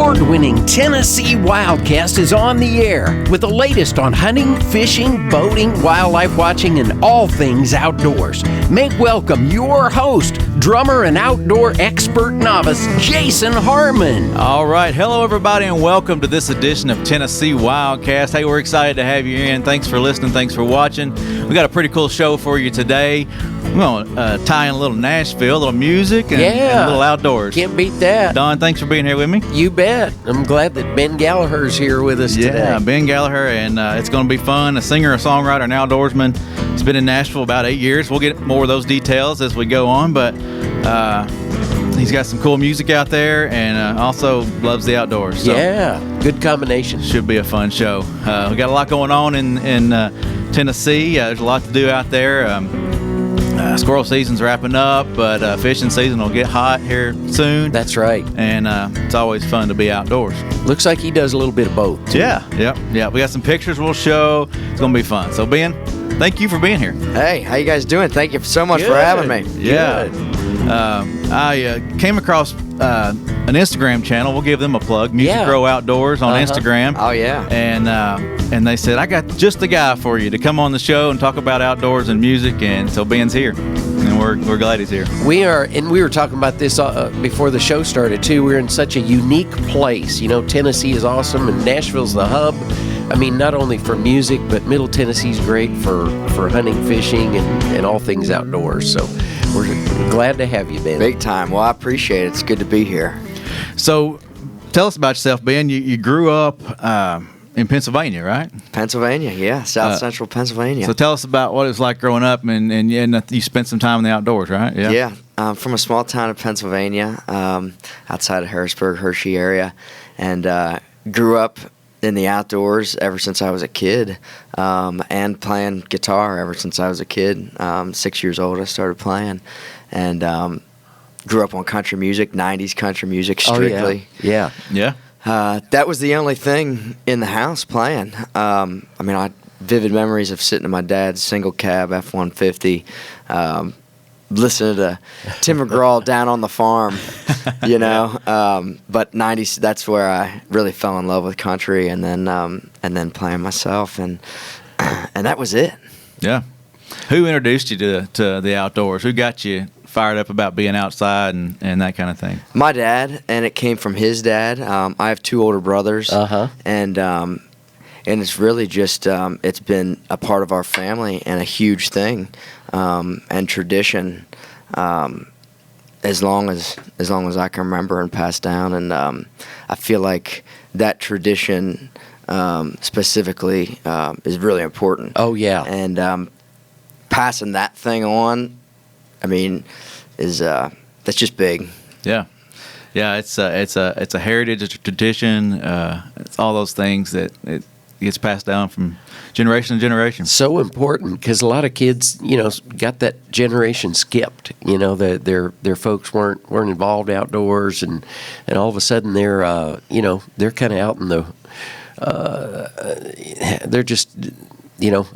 award-winning Tennessee WildCast is on the air with the latest on hunting, fishing, boating, wildlife watching, and all things outdoors. Make welcome your host, drummer and outdoor expert novice, Jason Harmon. All right. Hello, everybody, and welcome to this edition of Tennessee WildCast. Hey, we're excited to have you in. Thanks for listening. Thanks for watching. We got a pretty cool show for you today. We're going to tie in a little Nashville, a little music, and a little outdoors. Can't beat that. Don, thanks for being here with me. You bet. I'm glad that Ben Gallaher's here with us today. Yeah, Ben Gallaher, and it's going to be fun. A singer, a songwriter, an outdoorsman. He's been in Nashville about 8 years. We'll get more of those details as we go on, but he's got some cool music out there and also loves the outdoors. So yeah, good combination. Should be a fun show. We got a lot going on in Tennessee. There's a lot to do out there. Squirrel season's wrapping up, but fishing season will get hot here soon. That's right. And it's always fun to be outdoors. Looks like he does a little bit of both, too. Yeah. We got some pictures we'll show. It's going to be fun. So, Ben, thank you for being here. Hey, how you guys doing? Thank you so much for having me. Yeah. I came across an Instagram channel. We'll give them a plug. Music Grow Outdoors on Instagram. Oh, yeah. And they said, I got just the guy for you to come on the show and talk about outdoors and music. And so Ben's here. And we're glad he's here. We are, and we were talking about this before the show started, too. We're in such a unique place. You know, Tennessee is awesome, and Nashville's the hub. I mean, not only for music, but Middle Tennessee's great for hunting, fishing, and all things outdoors. So we're glad to have you, Ben. Big time. Well, I appreciate it. It's good to be here. So tell us about yourself, Ben. You grew up in Pennsylvania, right? Pennsylvania, yeah. South Central Pennsylvania. So tell us about what it was like growing up, and you spent some time in the outdoors, right? Yeah. From a small town of Pennsylvania, outside of Harrisburg, Hershey area, and grew up in the outdoors ever since I was a kid, and playing guitar ever since I was a kid. 6 years old, I started playing, and grew up on country music, 90s country music strictly. Oh, yeah. That was the only thing in the house playing. I had vivid memories of sitting in my dad's single cab F-150, listening to Tim McGraw Down on the Farm, you know. But 90s, that's where I really fell in love with country, and then playing myself, and that was it. Yeah. Who introduced you to the outdoors? Who got you fired up about being outside and that kind of thing? My dad, and it came from his dad. I have two older brothers, and it's really just it's been a part of our family and a huge thing, and tradition, as long as I can remember and pass down. And I feel like that tradition specifically is really important. Oh yeah. And passing that thing on, is that's just big. Yeah. It's a heritage, it's a tradition. It's all those things that it gets passed down from generation to generation. So important, because a lot of kids, got that generation skipped. Their folks weren't involved outdoors, and all of a sudden they're kind of out in the. They're just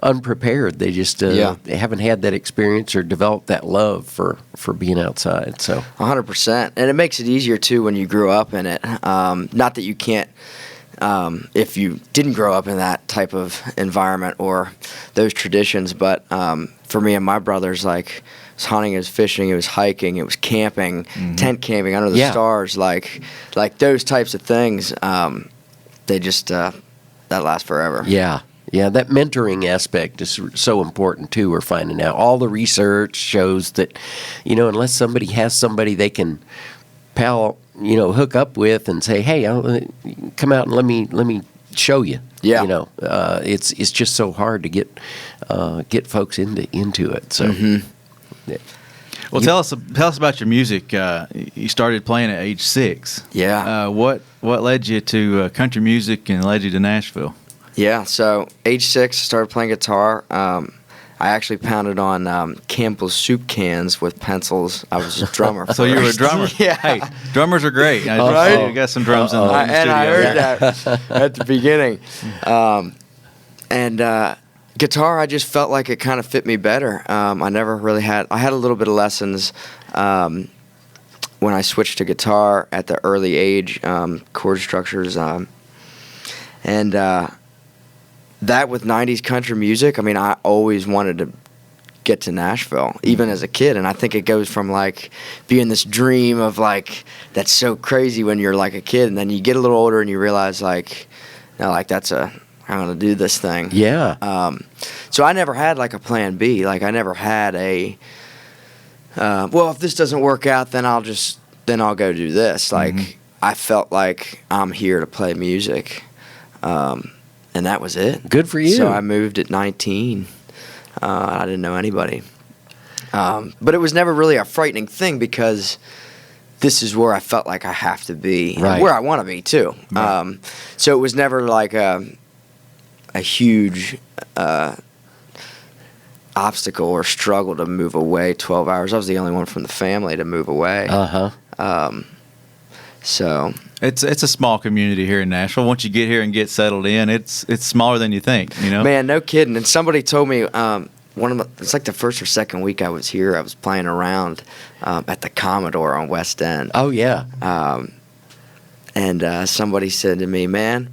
unprepared. They just they haven't had that experience or developed that love for being outside. So 100%, and it makes it easier too when you grew up in it. Not that you can't. If you didn't grow up in that type of environment or those traditions, but for me and my brothers, like, it was hunting, it was fishing, it was hiking, it was camping, tent camping under the stars, like those types of things. They just that lasts forever. Yeah, that mentoring aspect is so important too. We're finding out all the research shows that, unless somebody has somebody they can hook up with and say, hey, come out and let me show you. Yeah. It's just so hard to get folks into it. So. Mm-hmm. Well, tell us about your music. You started playing at age 6. Yeah. What led you to country music and led you to Nashville? Yeah, so age 6, I started playing guitar. I actually pounded on Campbell's soup cans with pencils. I was a drummer. So you were a drummer? Yeah. Hey, drummers are great. Right? You got some drums in the studio. And I heard that at the beginning. Guitar, I just felt like it kind of fit me better. I never really had. I had a little bit of lessons when I switched to guitar at the early age, chord structures, and that with 90s country music, I mean, I always wanted to get to Nashville, even as a kid. And I think it goes from like being this dream of like, that's so crazy when you're like a kid, and then you get a little older and you realize like, no, like I'm gonna do this thing. Yeah. So I never had like a plan B. Like I never had well, if this doesn't work out, then I'll go do this. Like I felt like I'm here to play music. And that was it. Good for you. So I moved at 19. I didn't know anybody. But it was never really a frightening thing because this is where I felt like I have to be, right. and where I want to be too. Right. So it was never like a huge obstacle or struggle to move away 12 hours. I was the only one from the family to move away. So it's a small community here in Nashville. Once you get here and get settled in, it's smaller than you think. You know, man, no kidding. And somebody told me it's like the first or second week I was here. I was playing around at the Commodore on West End. Oh yeah. And somebody said to me, "Man,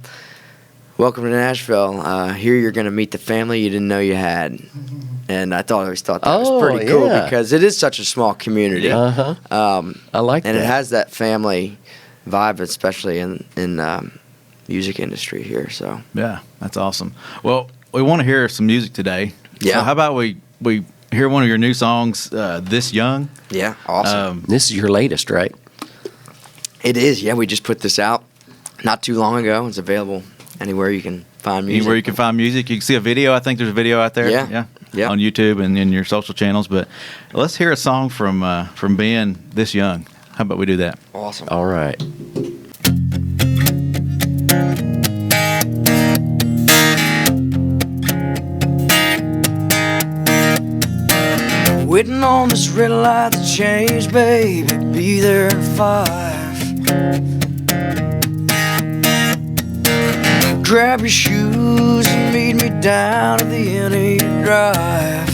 welcome to Nashville. Here you're going to meet the family you didn't know you had." And I always thought that was pretty cool because it is such a small community. I like that. And it has that family vibe, especially in music industry here. So yeah, that's awesome. Well, we want to hear some music today. Yeah. So how about we hear one of your new songs, "This Young"? Yeah, awesome. This is your latest, right? It is. Yeah, we just put this out not too long ago. It's available anywhere you can find music. Anywhere you can find music. You can see a video. I think there's a video out there. Yeah. On YouTube and in your social channels. But let's hear a song from Ben, "This Young." How about we do that? Awesome. All right. Waiting on this red light to change, baby. Be there at 5. Grab your shoes and meet me down at the end of your drive.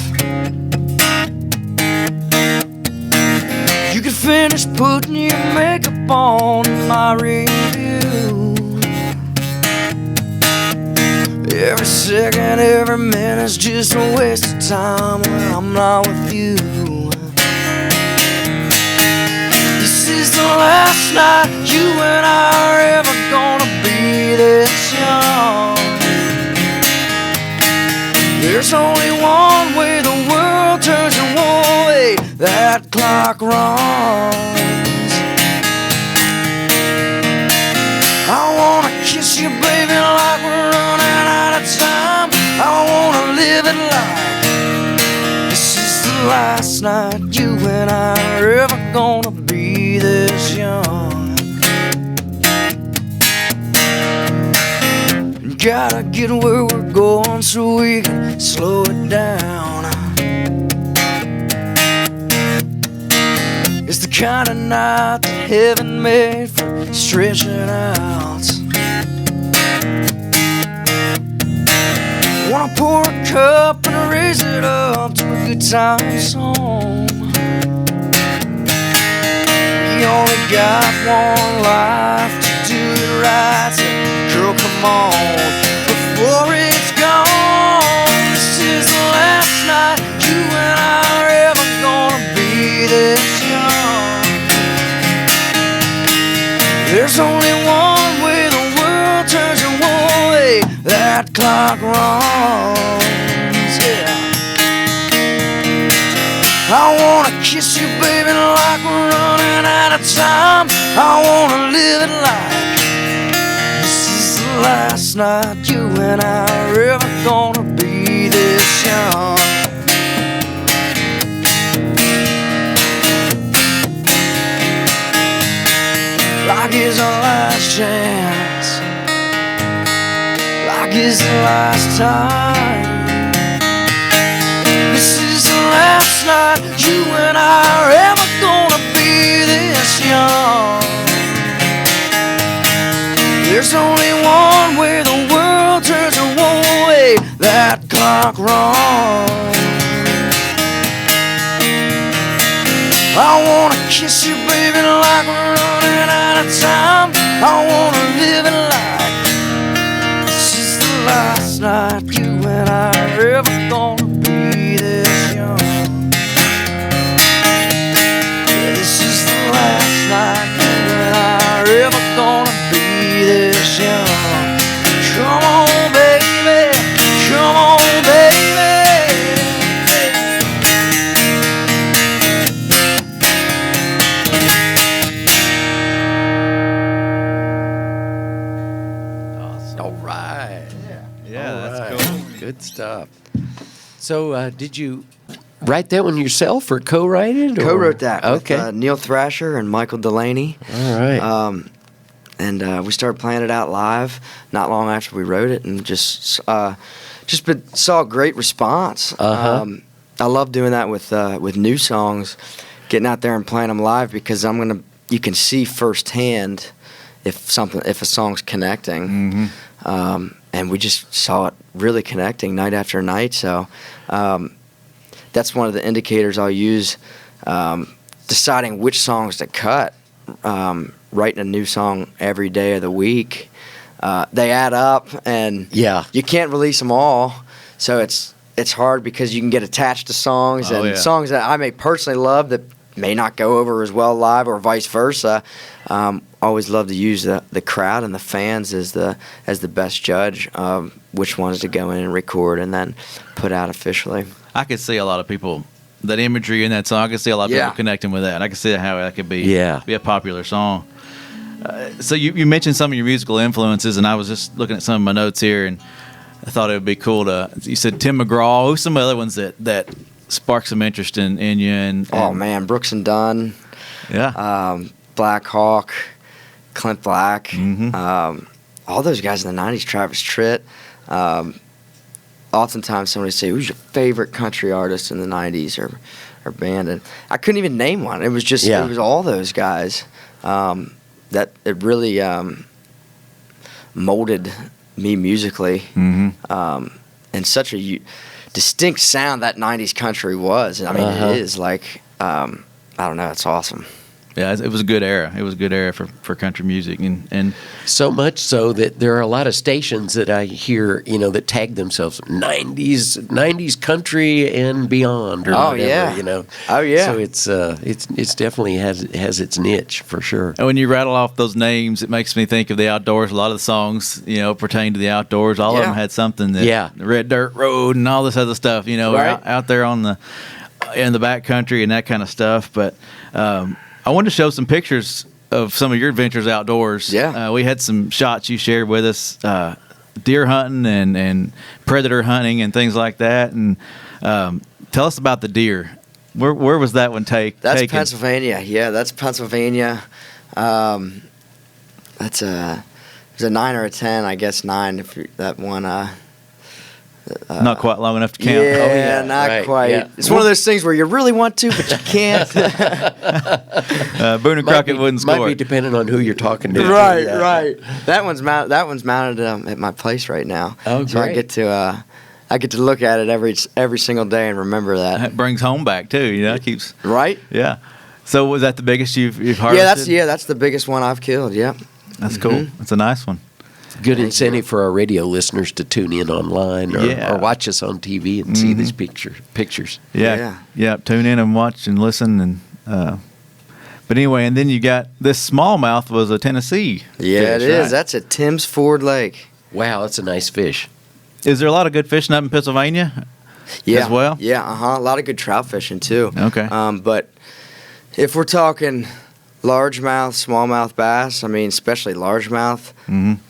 You can finish putting your makeup on in my review. Every second, every minute's just a waste of time when I'm not with you. This is the last night you and I are ever gonna be this young. There's only one way the world turns and one way that clock runs. I wanna kiss you, baby, like we're running out of time. I wanna live it like this is the last night you and I are ever gonna be this young. Gotta get where we're going so we can slow it down. It's the kind of night that heaven made for stretching out. Wanna pour a cup and raise it up to a good time song. We only got one life to do it right, so girl, come on, before it's gone. This is the last night you and I are ever gonna be this young. There's only one way the world turns and one way that clock runs, yeah. I wanna kiss you, baby, like we're running out of time. I wanna live it like this is the last night you and I are ever gonna be this young. Like it's our last chance, like it's the last time. This is the last night you and I are ever gonna be this young. There's only one way the world turns and one way that clock runs. I wanna kiss you, baby, like my time. I wanna live it like this is the last night you and I are ever gonna be this young. Yeah, this is the last night you and I are ever gonna be this young. Come on, baby, come on, baby. All right. Yeah, All that's right. cool. Good stuff. So, did you write that one yourself or co-write it? Or? Co-wrote that Okay. with Neil Thrasher and Michael Delaney. All right. And we started playing it out live not long after we wrote it, and saw a great response. Uh-huh. I love doing that with new songs, getting out there and playing them live, because you can see firsthand if a song's connecting. Mm-hmm. And we just saw it really connecting night after night. So that's one of the indicators I'll use deciding which songs to cut. Writing a new song every day of the week, they add up, and Yeah. you can't release them all. So it's hard because you can get attached to songs, Oh, and yeah. songs that I may personally love that may not go over as well live, or vice versa. Always love to use the crowd and the fans as the best judge of which ones to go in and record and then put out officially. I could see a lot of people, that imagery in that song, I could see a lot of Yeah. people connecting with that. I could see how that could be, Yeah. be a popular song. So you mentioned some of your musical influences, and I was just looking at some of my notes here, and I thought it would be cool to, you said Tim McGraw, who's some other ones that sparked some interest in you? And Oh man, Brooks and Dunn, yeah. Black Hawk, Clint Black, Mhm. all those guys in the '90s. Travis Tritt. Oftentimes, somebody say, "Who's your favorite country artist in the '90s or band?" And I couldn't even name one. It was just Yeah. it was all those guys that it really molded me musically. Mm-hmm. And such a distinct sound that '90s country was. I mean, Uh-huh. it is like I don't know. It's awesome. Yeah, it was a good era. It was a good era for country music, and So much so that there are a lot of stations that I hear, that tag themselves '90s country and beyond, or Oh, whatever, yeah. Oh, yeah. So it's definitely has its niche for sure. when you rattle off those names, it makes me think of the outdoors. A lot of the songs, pertain to the outdoors. All of Yeah. them had something that, Yeah. the Red Dirt Road and all this other stuff, Right. out there in the back country and that kind of stuff. But I wanted to show some pictures of some of your adventures outdoors. Yeah. We had some shots you shared with us, deer hunting and predator hunting and things like that. And tell us about the deer. Where was that one That's taken? Pennsylvania. Yeah, that's Pennsylvania. It's a 9 or a 10, I guess 9 if that one. Not quite long enough to count. Yeah, not right, quite. yeah. It's one of those things where you really want to, but you can't. Boone and Crockett wouldn't score. Might be depending on who you're talking to. Right, Yeah. right. That one's mounted at my place right now. Oh, so great. I get to look at it every single day and remember that. That brings home back too. It keeps. Right? Yeah. So was that the biggest you've harvested? That's the biggest one I've killed. Yep. That's cool. That's a nice one. Good incentive for our radio listeners to tune in online Yeah. or watch us on TV and see these pictures. Yeah. Tune in and watch and listen and. But anyway, and then you got this smallmouth was a Tennessee. Yeah, fish, it is. right? That's at Tim's Ford Lake. Wow, that's a nice fish. Is there a lot of good fishing up in Pennsylvania? Yeah. As well? Yeah, a lot of good trout fishing too. Okay. But if we're talking largemouth, smallmouth bass, I mean, especially largemouth,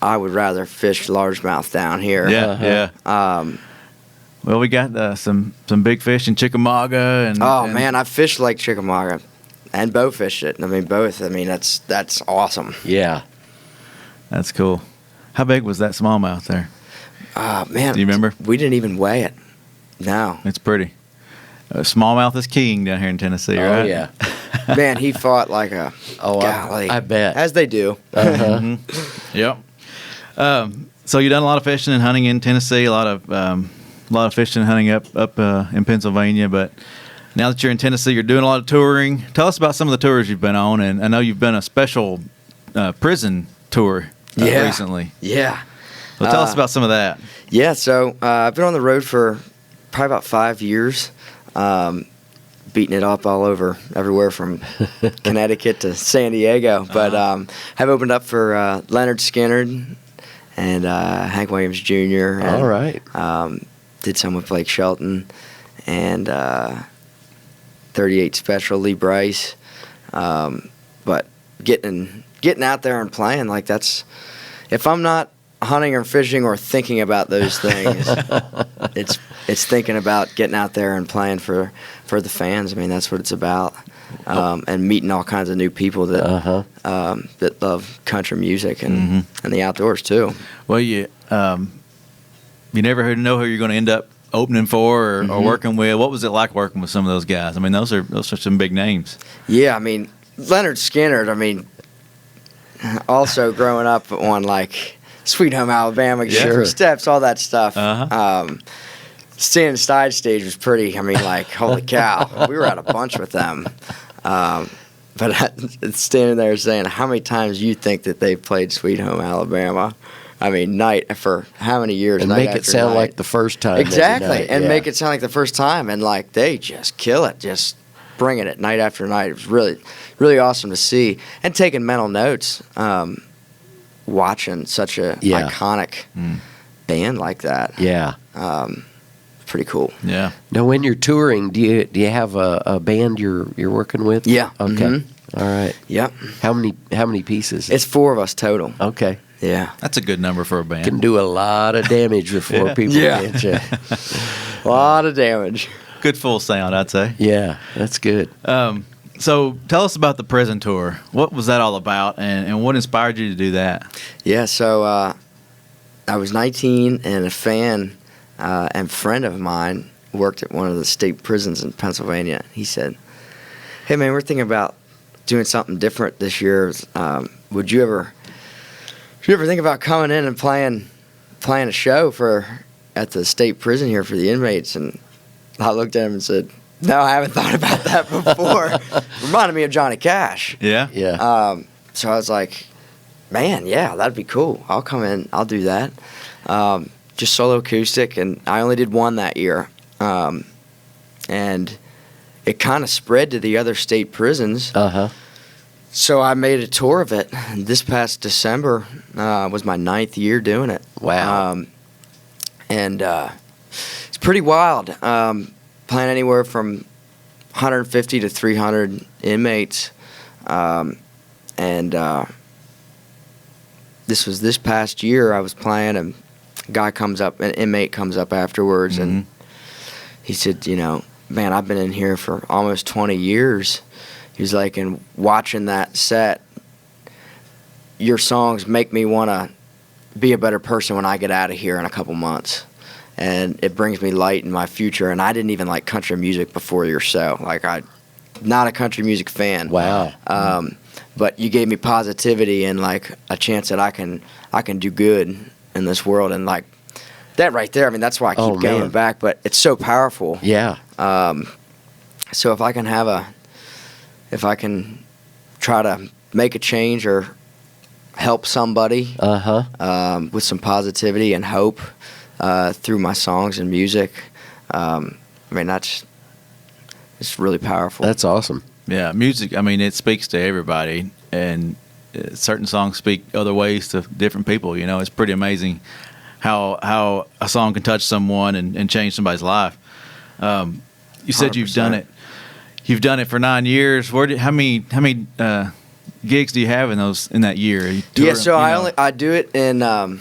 I would rather fish largemouth down here. Yeah. Well, we got some big fish in Chickamauga and. Oh and- man, I fished Lake Chickamauga and bow fished it. I mean, both. I mean, that's awesome. Yeah. That's cool. How big was that smallmouth there? Man, Do you remember? We didn't even weigh it. No. It's pretty. Smallmouth is king down here in Tennessee, right? Oh yeah. Man, he fought like a golly. I bet. As they do. Yep. So you've done a lot of fishing and hunting in Tennessee, a lot of fishing and hunting up in Pennsylvania. But now that you're in Tennessee, you're doing a lot of touring. Tell us about some of the tours you've been on, and I know you've been a special prison tour recently. Yeah. Well, tell us about some of that. Yeah, so I've been on the road for probably about 5 years, beating it up all over, everywhere from Connecticut to San Diego. But have opened up for Leonard Skinner and Hank Williams Jr. And, all right. Did some with Blake Shelton and 38 Special, Lee Brice. But getting out there and playing, like that's, if I'm not hunting or fishing or thinking about those things, it's thinking about getting out there and playing for the fans. I mean, that's what it's about. And meeting all kinds of new people that that love country music and the outdoors too. Well, you never know who you're going to end up opening for or working with. What was it like working with some of those guys? I mean, those are some big names. Yeah, I mean, Leonard Skinner. I mean, also growing up on like Sweet Home Alabama, Sure Steps, all that stuff. Standing on the side stage was pretty. I mean, like, holy cow, we were at a bunch with them. But standing there saying, how many times you think that they played Sweet Home Alabama? I mean, night for how many years? And make it sound like the first time. Exactly, and make it sound like the first time. And like they just kill it, just bringing it night after night. It was really, really awesome to see and taking mental notes. Watching such a iconic band like that. Yeah. Pretty cool. Yeah. Now, when you're touring, do you have a band you're working with? Yeah. Okay. All right. Yep. How many pieces? It's 4 of us total. Okay. Yeah. That's a good number for a band. Can do a lot of damage with 4 people. Yeah. Can't you? A lot of damage. Good full sound, I'd say. Yeah, that's good. So tell us about the prison tour. What was that all about, and what inspired you to do that? Yeah, so I was 19, and a fan and friend of mine worked at one of the state prisons in Pennsylvania. He said, hey, man, we're thinking about doing something different this year. Would you ever think about coming in and playing a show at the state prison here for the inmates? And I looked at him and said, no, I haven't thought about that before. Reminded me of Johnny Cash. Yeah? Yeah. So I was like, man, yeah, that'd be cool. I'll come in. I'll do that. Just solo acoustic, and I only did one that year. And it kind of spread to the other state prisons. So I made a tour of it. This past December was my 9th year doing it. Wow. And it's pretty wild. Playing anywhere from 150 to 300 inmates. This past year I was playing, and an inmate comes up afterwards, and he said, man, I've been in here for almost 20 years. He was like, and watching that set, your songs make me want to be a better person when I get out of here in a couple months. And it brings me light in my future. And I didn't even like country music before your show. Like, I'm not a country music fan. Wow. But you gave me positivity and like a chance that I can do good in this world. And like that right there, I mean, that's why I keep going back. But it's so powerful. Yeah. So if I can try to make a change or help somebody with some positivity and hope through my songs and music, I mean, it's really powerful. That's awesome. Yeah, music, I mean, it speaks to everybody, and certain songs speak other ways to different people. It's pretty amazing how a song can touch someone and change somebody's life. You said 100%. You've done it for 9 years. How many gigs do you have in that year? Yeah, so I do it in the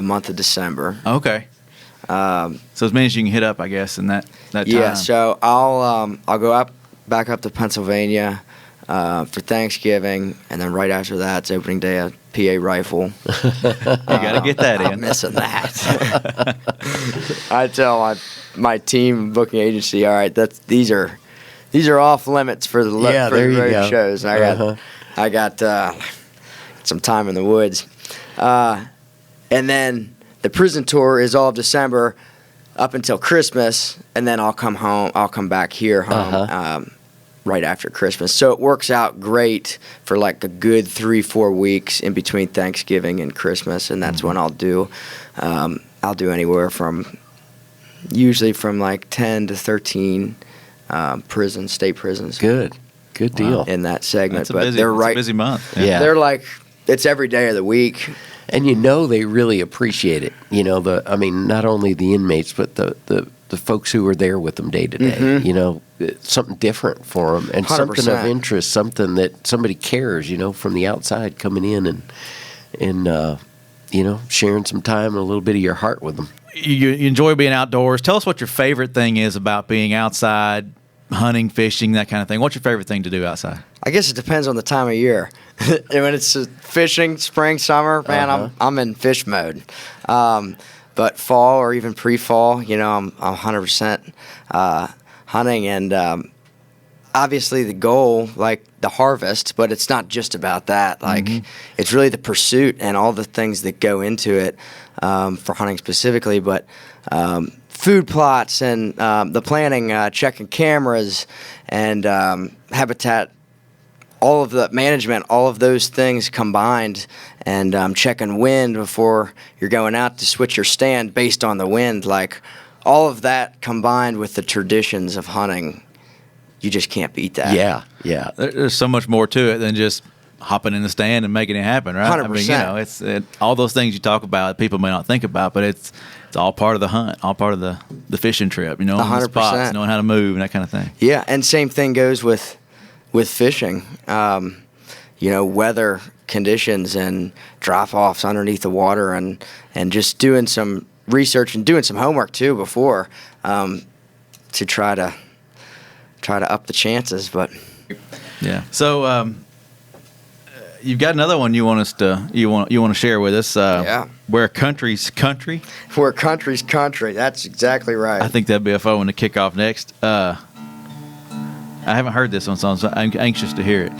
month of December. Okay. So as many as you can hit up, I guess, in that time. Yeah, so I'll go back up to Pennsylvania for Thanksgiving, and then right after that, it's opening day of PA Rifle. You got to get that in. I'm missing that. I tell my team booking agency, all right, these are off limits for the road shows. And I got some time in the woods, and then the prison tour is all of December up until Christmas, and then I'll come home. I'll come back here home right after Christmas. So it works out great for like a good 3-4 weeks in between Thanksgiving and Christmas, and that's when I'll do anywhere from usually from like 10 to 13 state prisons. Good deal. In that segment. It's a busy month. Yeah. They're like, it's every day of the week. And they really appreciate it. Not only the inmates, but the folks who are there with them day to day. It's something different for them and 100%. something of interest, something that somebody cares, from the outside coming in and sharing some time and a little bit of your heart with them. You enjoy being outdoors. Tell us what your favorite thing is about being outside, hunting, fishing, that kind of thing. What's your favorite thing to do outside? I guess it depends on the time of year. When it's fishing, spring, summer, man, I'm in fish mode. But fall or even pre-fall, I'm 100% hunting, and obviously the goal, like the harvest, but it's not just about that. Like it's really the pursuit and all the things that go into it for hunting specifically. But food plots and the planning, checking cameras, and habitat, all of the management, all of those things combined, and checking wind before you're going out to switch your stand based on the wind, like all of that combined with the traditions of hunting, you just can't beat that. Yeah. There's so much more to it than just hopping in the stand and making it happen, right? 100%. It's all those things you talk about, people may not think about, but it's all part of the hunt, all part of the fishing trip, on the spots, knowing how to move and that kind of thing. Yeah, and same thing goes with fishing. Weather conditions and drop-offs underneath the water, and just doing some research and doing some homework too before to try to up the chances. But yeah. So you've got another one you want to share with us. Yeah. Where country's country. Where country's country. That's exactly right. I think that'd be a fun one to kick off next. I haven't heard this one, so I'm anxious to hear it.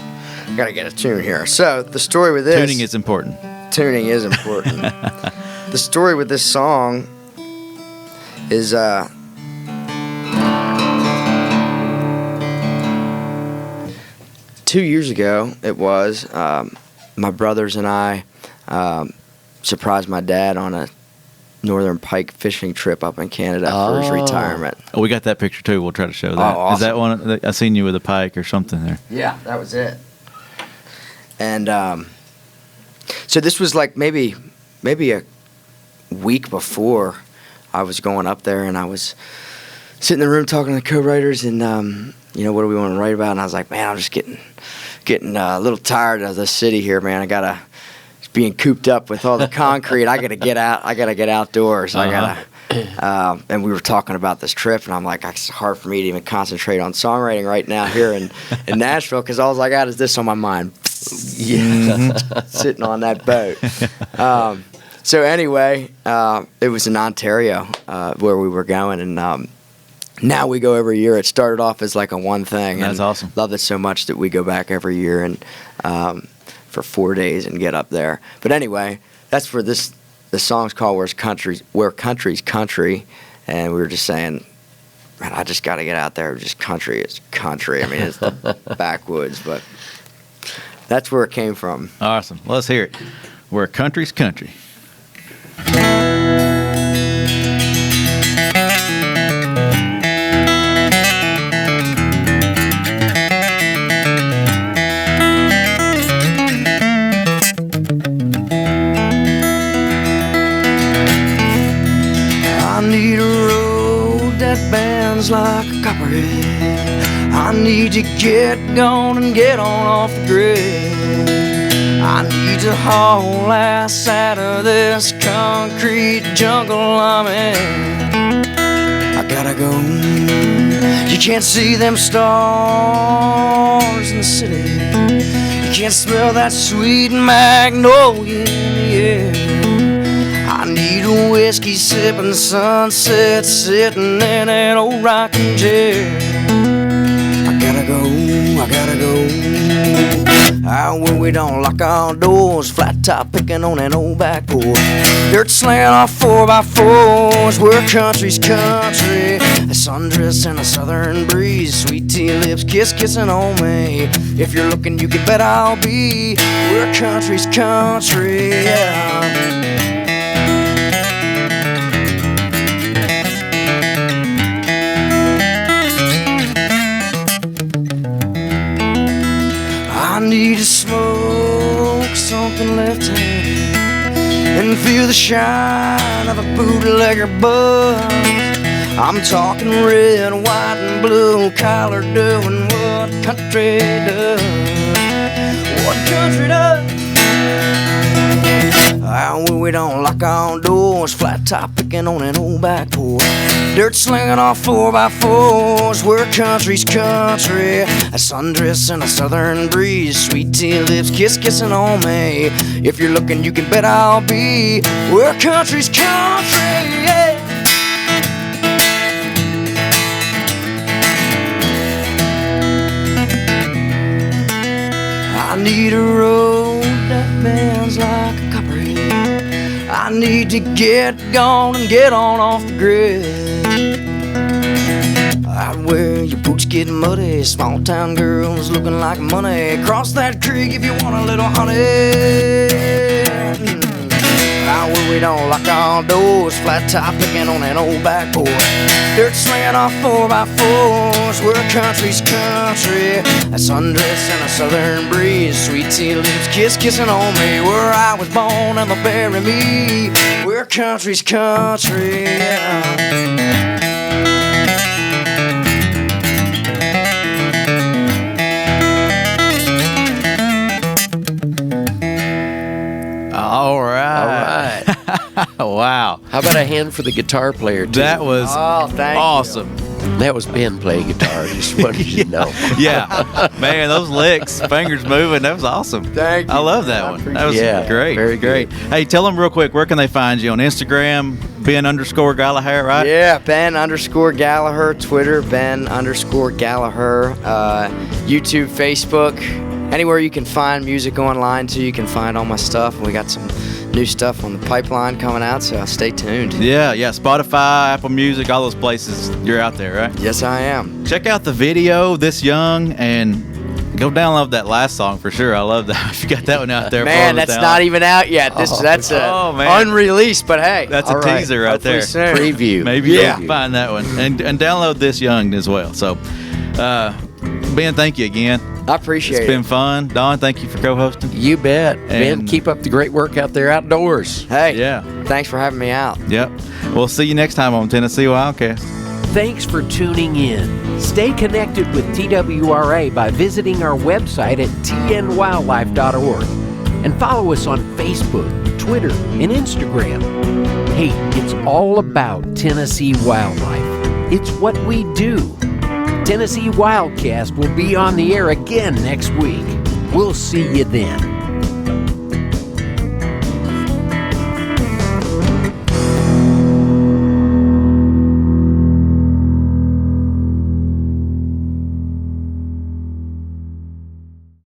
Got to get a tune here. So the story with this. Tuning is important. Tuning is important. The story with this song is 2 years ago. It was my brothers and I surprised my dad on a northern pike fishing trip up in Canada for his retirement. Oh, we got that picture too. We'll try to show that. Awesome. Is that one? I seen you with a pike or something there. Yeah, that was it. And so this was like maybe a week before I was going up there, and I was sitting in the room talking to the co-writers, and what do we want to write about? And I was like, man, I'm just getting a little tired of the city here, man. I gotta being cooped up with all the concrete. I gotta get out. I gotta get outdoors. I gotta. And we were talking about this trip, and I'm like, it's hard for me to even concentrate on songwriting right now here in Nashville, because all I got is this on my mind. Yeah, sitting on that boat. So anyway, it was in Ontario where we were going, and now we go every year. It started off as like a one thing. That's awesome. Love it so much that we go back every year and for 4 days and get up there. But anyway, that's where the song's called Where Country's Country, and we were just saying, man, I just got to get out there. Just country is country. I mean, it's the backwoods, but that's where it came from. Awesome. Well, let's hear it. Where country's country. I need a road that bends like a copperhead. I need to get gone and get on off the grid. I need to haul ass out of this concrete jungle I'm in. I gotta go. You can't see them stars in the city. You can't smell that sweet magnolia in the air. I need a whiskey sipping sunset sitting in an old rocking chair. I gotta go, I gotta go. Where we don't lock our doors, flat top picking on an old back porch. Dirt slinging off 4x4s, we're country's country. A sundress and a southern breeze, sweet tea lips kissing on me. If you're looking, you can bet I'll be. We're country's country, yeah. I need to smoke something left-handed and feel the shine of a bootlegger buzz. I'm talking red, white, and blue, collar doing what country does. What country does? Where we don't lock our doors, flat top picking on an old back porch. Dirt slinging off 4x4s, we're country's country. A sundress and a southern breeze, sweet tea lips kissing on me. If you're looking, you can bet I'll be. We're country's country, yeah. I need a road that bends like a copperhead. I need to get gone and get on off the grid. Out where your boots get muddy, small town girls looking like money. Cross that creek if you want a little honey. Out where we don't lock our doors, flat top picking on an old back porch. Dirt slinging off 4x4s, we're country's country. A sundress and a southern breeze, sweet tea lips kissing on me. Where I was born and they'll bury me. We're country's country, yeah. All right. Wow. How about a hand for the guitar player, too? That was awesome. That was Ben playing guitar. Just wanted you to know. Yeah. Man, those licks, fingers moving, that was awesome. Thank you. I love that one. That was great. Very great. Hey, tell them real quick, where can they find you on Instagram? Ben_Gallaher, right? Yeah, Ben_Gallaher, Twitter, Ben_Gallaher, YouTube, Facebook, anywhere you can find music online too, you can find all my stuff. We got some new stuff on the pipeline coming out, so stay tuned. Yeah, Spotify, Apple Music, all those places. You're out there, right? Yes, I am. Check out the video, This Young, and go download that last song for sure. I love that. If you got that one out there. Man, that's not even out yet. That's unreleased, but hey. That's a teaser right there. Soon. Preview. Maybe you can find that one. And download This Young as well. So, Ben, thank you again. I appreciate it. It's been fun. Don, thank you for co-hosting. You bet. Ben, keep up the great work out there outdoors. Hey, yeah. Thanks for having me out. Yep. We'll see you next time on Tennessee WildCast. Thanks for tuning in. Stay connected with TWRA by visiting our website at tnwildlife.org and follow us on Facebook, Twitter, and Instagram. Hey, it's all about Tennessee wildlife. It's what we do. Tennessee WildCast will be on the air again next week. We'll see you then.